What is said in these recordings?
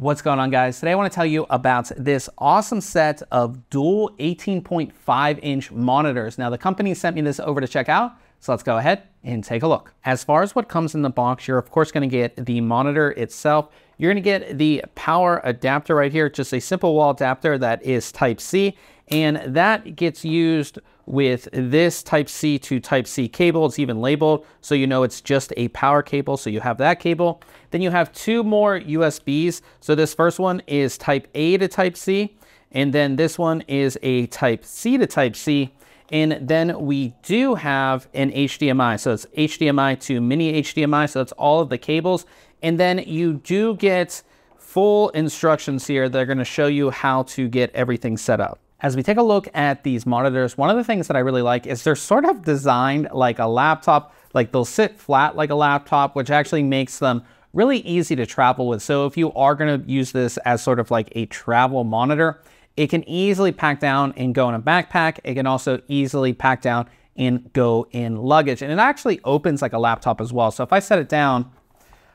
What's going on, guys? Today I want to tell you about this awesome set of dual 18.5-inch monitors. Now, the company sent me this over to check out, so let's go ahead and take a look. As far as what comes in the box, you're of course going to get the monitor itself. You're going to get the power adapter right here, just a simple wall adapter that is Type-C, and that gets used with this Type-C to Type-C cable. It's even labeled, so you know it's just a power cable, so you have that cable. Then you have two more USBs. So this first one is Type-A to Type-C, and then this one is a Type-C to Type-C. And then we do have an HDMI. So it's HDMI to mini HDMI, so that's all of the cables. And then you do get full instructions here that are going to show you how to get everything set up. As we take a look at these monitors, one of the things that I really like is they're sort of designed like a laptop, like they'll sit flat like a laptop, which actually makes them really easy to travel with. So if you are going to use this as sort of like a travel monitor, it can easily pack down and go in a backpack. It can also easily pack down and go in luggage. And it actually opens like a laptop as well. So if I set it down,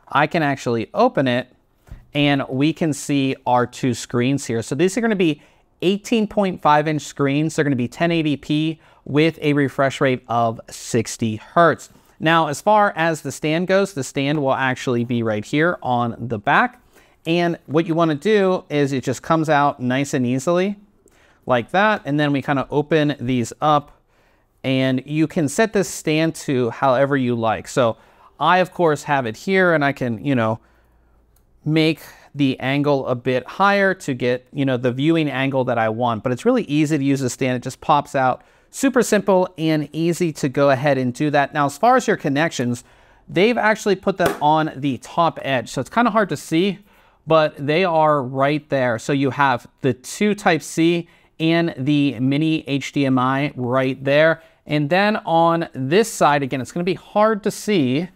I can actually open it and we can see our two screens here. So these are going to be 18.5-inch screens. They're going to be 1080p with a refresh rate of 60 hertz. Now, as far as the stand goes, the stand will actually be right here on the back. And what you want to do is it just comes out nice and easily like that. And then we kind of open these up and you can set this stand to however you like. So I, of course, have it here and I can, make the angle a bit higher to get, the viewing angle that I want. But it's really easy to use the stand. It just pops out. Super simple and easy to go ahead and do that. Now, as far as your connections, they've actually put them on the top edge. So it's kind of hard to see, but they are right there. So you have the two Type-C and the mini HDMI right there. And then on this side, again, it's going to be hard to see,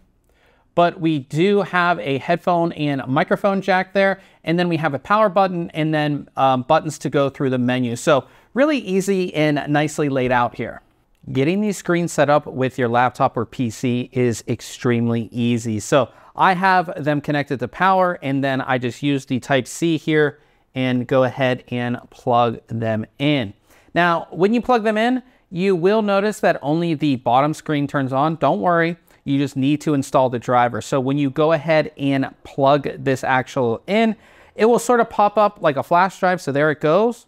but we do have a headphone and microphone jack there. And then we have a power button and then buttons to go through the menu. So really easy and nicely laid out here. Getting these screens set up with your laptop or PC is extremely easy. So I have them connected to power and then I just use the Type-C here and go ahead and plug them in. Now, when you plug them in, you will notice that only the bottom screen turns on. Don't worry. You just need to install the driver. So when you go ahead and plug this actual in, it will sort of pop up like a flash drive. So there it goes.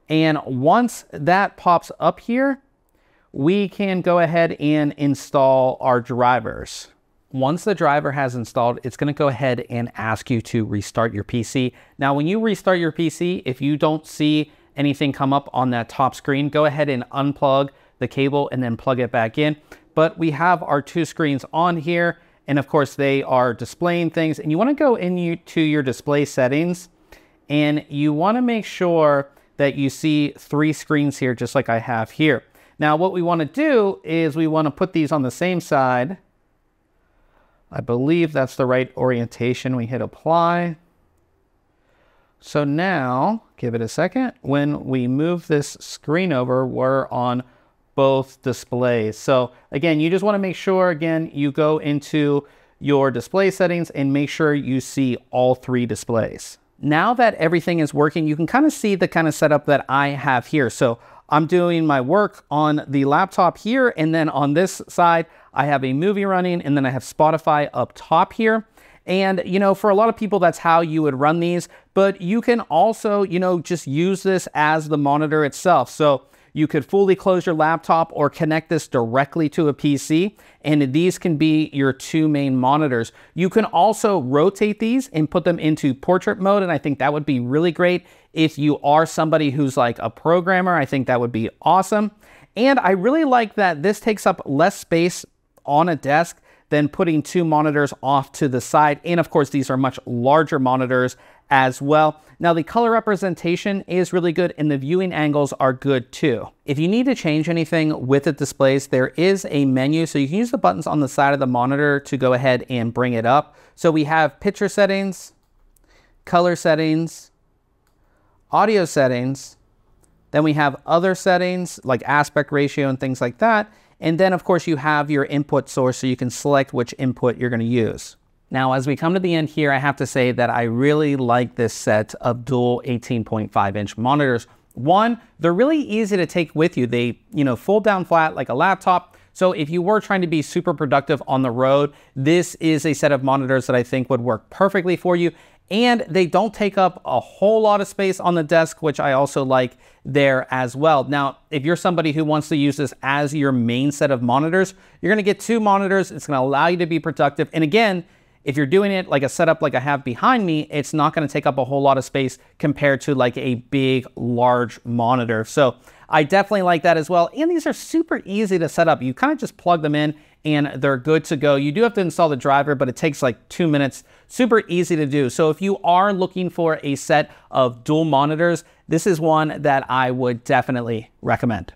And once that pops up here, we can go ahead and install our drivers. Once the driver has installed, it's going to go ahead and ask you to restart your PC. Now, when you restart your PC, if you don't see anything come up on that top screen, go ahead and unplug the cable and then plug it back in. But we have our two screens on here, and of course they are displaying things. And you want to go into your display settings, and you want to make sure that you see three screens here, just like I have here. Now, what we want to do is we want to put these on the same side. I believe that's the right orientation. We hit apply. So now, give it a second. When we move this screen over, we're on both displays. So again, you just want to make sure, again, you go into your display settings and make sure you see all three displays. Now that everything is working, you can kind of see the kind of setup that I have here. So I'm doing my work on the laptop here, and then on this side, I have a movie running, and then I have Spotify up top here. And, for a lot of people, that's how you would run these, but you can also, just use this as the monitor itself. So you could fully close your laptop or connect this directly to a PC, and these can be your two main monitors. You can also rotate these and put them into portrait mode, and I think that would be really great if you are somebody who's like a programmer. I think that would be awesome. And I really like that this takes up less space on a desk than putting two monitors off to the side. And of course, these are much larger monitors as well. Now, the color representation is really good and the viewing angles are good too. If you need to change anything with the displays, there is a menu. So you can use the buttons on the side of the monitor to go ahead and bring it up. So we have picture settings, color settings, audio settings. Then we have other settings like aspect ratio and things like that. And then of course you have your input source, so you can select which input you're going to use. Now, as we come to the end here, I have to say that I really like this set of dual 18.5-inch monitors. One, they're really easy to take with you. They, fold down flat like a laptop. So if you were trying to be super productive on the road, this is a set of monitors that I think would work perfectly for you. And they don't take up a whole lot of space on the desk, which I also like there as well. Now, if you're somebody who wants to use this as your main set of monitors, you're gonna get 2 monitors. It's gonna allow you to be productive. And again, if you're doing it like a setup like I have behind me, it's not gonna take up a whole lot of space compared to like a big, large monitor. So I definitely like that as well. And these are super easy to set up. You kind of just plug them in and they're good to go. You do have to install the driver, but it takes like 2 minutes. Super easy to do. So if you are looking for a set of dual monitors, this is one that I would definitely recommend.